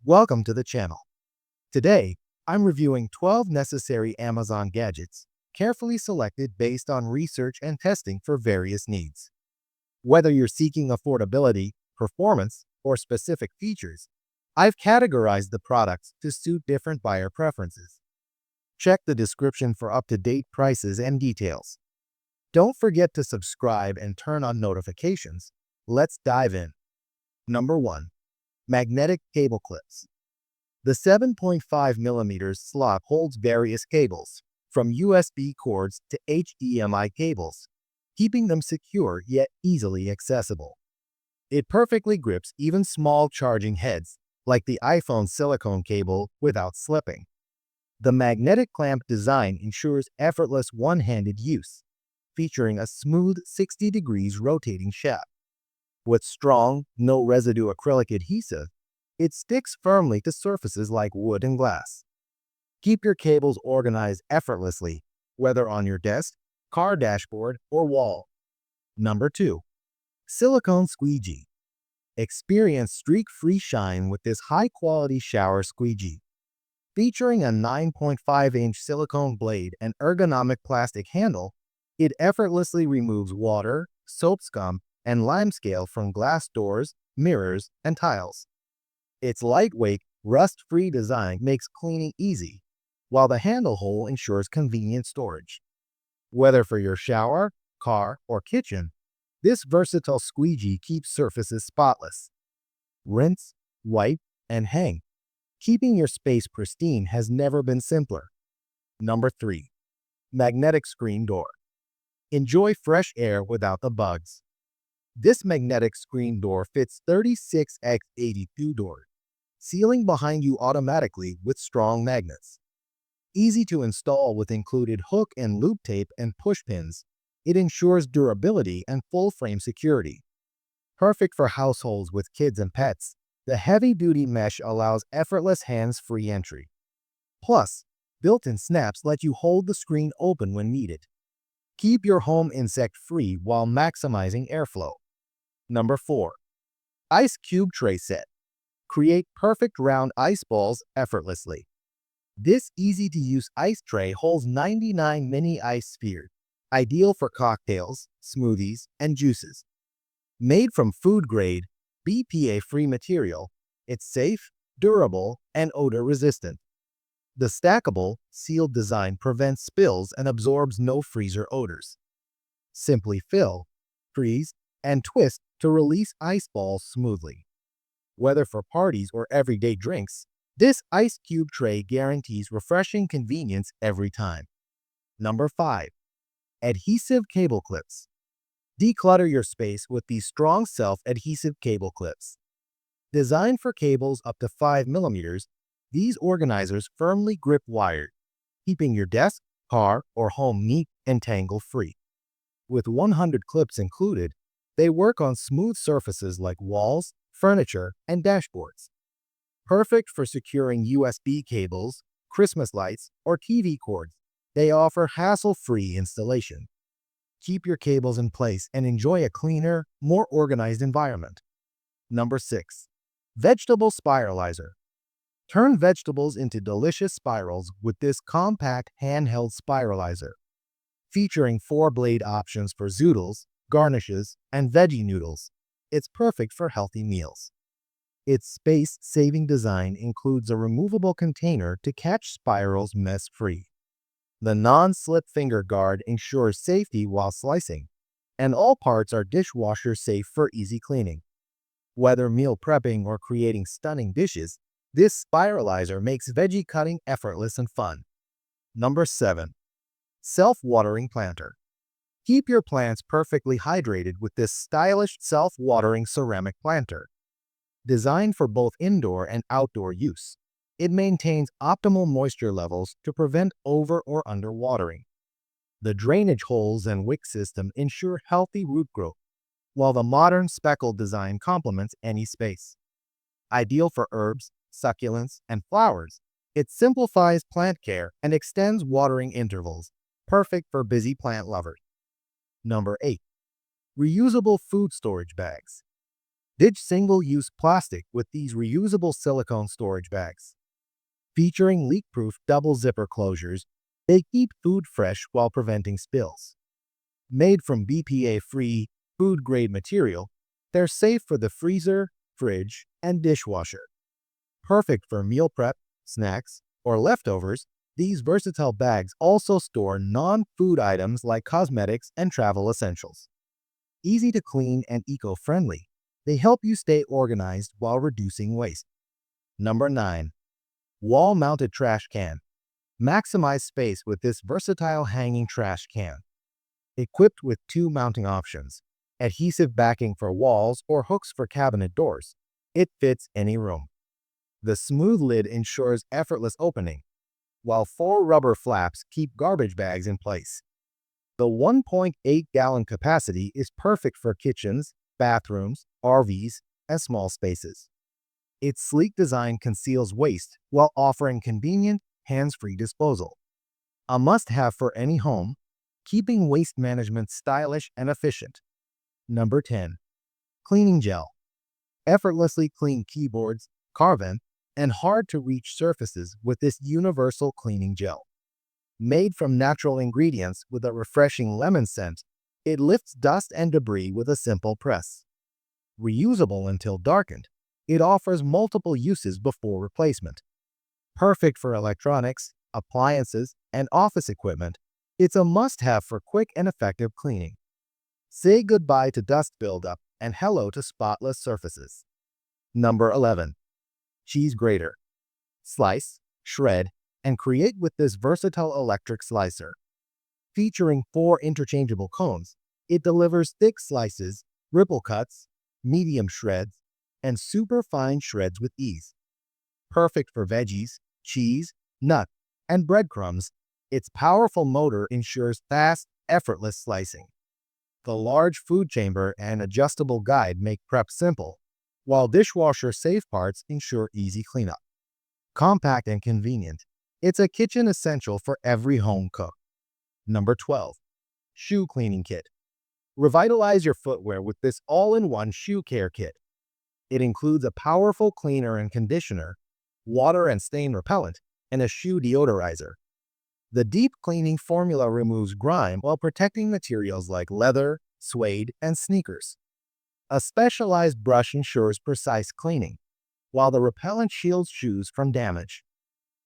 Welcome to the channel. Today, I'm reviewing 12 necessary Amazon gadgets, carefully selected based on research and testing for various needs. Whether you're seeking affordability, performance, or specific features, I've categorized the products to suit different buyer preferences. Check the description for up-to-date prices and details. Don't forget to subscribe and turn on notifications. Let's dive in. Number 1. Magnetic cable clips. The 7.5mm slot holds various cables, from USB cords to HDMI cables, keeping them secure yet easily accessible. It perfectly grips even small charging heads, like the iPhone silicone cable, without slipping. The magnetic clamp design ensures effortless one-handed use, featuring a smooth 60 degrees rotating shaft. With strong, no-residue acrylic adhesive, it sticks firmly to surfaces like wood and glass. Keep your cables organized effortlessly, whether on your desk, car dashboard, or wall. Number 2. Silicone Squeegee. Experience streak-free shine with this high-quality shower squeegee. Featuring a 9.5-inch silicone blade and ergonomic plastic handle, it effortlessly removes water, soap scum, and limescale from glass doors, mirrors, and tiles. Its lightweight, rust-free design makes cleaning easy, while the handle hole ensures convenient storage. Whether for your shower, car, or kitchen, this versatile squeegee keeps surfaces spotless. Rinse, wipe, and hang. Keeping your space pristine has never been simpler. Number 3. Magnetic screen door. Enjoy fresh air without the bugs. This magnetic screen door fits 36x82 doors, sealing behind you automatically with strong magnets. Easy to install with included hook and loop tape and push pins, it ensures durability and full-frame security. Perfect for households with kids and pets, the heavy-duty mesh allows effortless hands-free entry. Plus, built-in snaps let you hold the screen open when needed. Keep your home insect-free while maximizing airflow. Number 4. Ice Cube Tray Set. Create perfect round ice balls effortlessly. This easy-to-use ice tray holds 99 mini ice spheres, ideal for cocktails, smoothies, and juices. Made from food-grade, BPA-free material, it's safe, durable, and odor-resistant. The stackable, sealed design prevents spills and absorbs no freezer odors. Simply fill, freeze, and twist to release ice balls smoothly. Whether for parties or everyday drinks, this ice cube tray guarantees refreshing convenience every time. Number 5. Adhesive cable clips. Declutter your space with these strong self-adhesive cable clips. Designed for cables up to 5mm, these organizers firmly grip wire, keeping your desk, car, or home neat and tangle-free. With 100 clips included, they work on smooth surfaces like walls, furniture, and dashboards. Perfect for securing USB cables, Christmas lights, or TV cords, they offer hassle-free installation. Keep your cables in place and enjoy a cleaner, more organized environment. Number 6. Vegetable Spiralizer. Turn vegetables into delicious spirals with this compact handheld spiralizer. Featuring 4-blade options for zoodles, garnishes, and veggie noodles, it's perfect for healthy meals. Its space-saving design includes a removable container to catch spirals mess-free. The non-slip finger guard ensures safety while slicing, and all parts are dishwasher-safe for easy cleaning. Whether meal prepping or creating stunning dishes, this spiralizer makes veggie cutting effortless and fun. Number 7. Self-watering planter. Keep your plants perfectly hydrated with this stylish self-watering ceramic planter. Designed for both indoor and outdoor use, it maintains optimal moisture levels to prevent over or underwatering. The drainage holes and wick system ensure healthy root growth, while the modern speckled design complements any space. Ideal for herbs, succulents, and flowers, it simplifies plant care and extends watering intervals, perfect for busy plant lovers. Number 8. Reusable food storage bags. Ditch single-use plastic with these reusable silicone storage bags. Featuring leak-proof double zipper closures, they keep food fresh while preventing spills. Made from BPA-free, food-grade material, they're safe for the freezer, fridge, and dishwasher. Perfect for meal prep, snacks, or leftovers, these versatile bags also store non-food items like cosmetics and travel essentials. Easy to clean and eco-friendly, they help you stay organized while reducing waste. Number 9. Wall-mounted trash can. Maximize space with this versatile hanging trash can. Equipped with 2 mounting options, adhesive backing for walls or hooks for cabinet doors, it fits any room. The smooth lid ensures effortless opening, while 4 rubber flaps keep garbage bags in place. The 1.8-gallon capacity is perfect for kitchens, bathrooms, RVs, and small spaces. Its sleek design conceals waste while offering convenient, hands-free disposal. A must-have for any home, keeping waste management stylish and efficient. Number 10. Cleaning gel. Effortlessly clean keyboards, carven, and hard-to-reach surfaces with this universal cleaning gel. Made from natural ingredients with a refreshing lemon scent, it lifts dust and debris with a simple press. Reusable until darkened, it offers multiple uses before replacement. Perfect for electronics, appliances, and office equipment, it's a must-have for quick and effective cleaning. Say goodbye to dust buildup and hello to spotless surfaces. Number 11. Cheese grater. Slice, shred, and create with this versatile electric slicer. Featuring 4 interchangeable cones, it delivers thick slices, ripple cuts, medium shreds, and super fine shreds with ease. Perfect for veggies, cheese, nuts, and breadcrumbs, its powerful motor ensures fast, effortless slicing. The large food chamber and adjustable guide make prep simple, while dishwasher-safe parts ensure easy cleanup. Compact and convenient, it's a kitchen essential for every home cook. Number 12. Shoe cleaning kit. Revitalize your footwear with this all-in-one shoe care kit. It includes a powerful cleaner and conditioner, water and stain repellent, and a shoe deodorizer. The deep cleaning formula removes grime while protecting materials like leather, suede, and sneakers. A specialized brush ensures precise cleaning, while the repellent shields shoes from damage.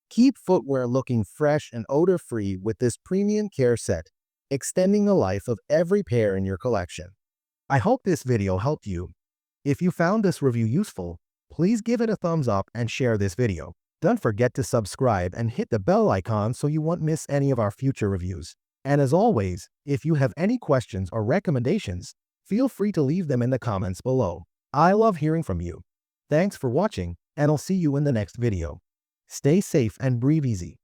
Keep footwear looking fresh and odor-free with this premium care set, extending the life of every pair in your collection. I hope this video helped you. If you found this review useful, please give it a thumbs up and share this video. Don't forget to subscribe and hit the bell icon so you won't miss any of our future reviews. And as always, if you have any questions or recommendations, feel free to leave them in the comments below. I love hearing from you. Thanks for watching, and I'll see you in the next video. Stay safe and breathe easy.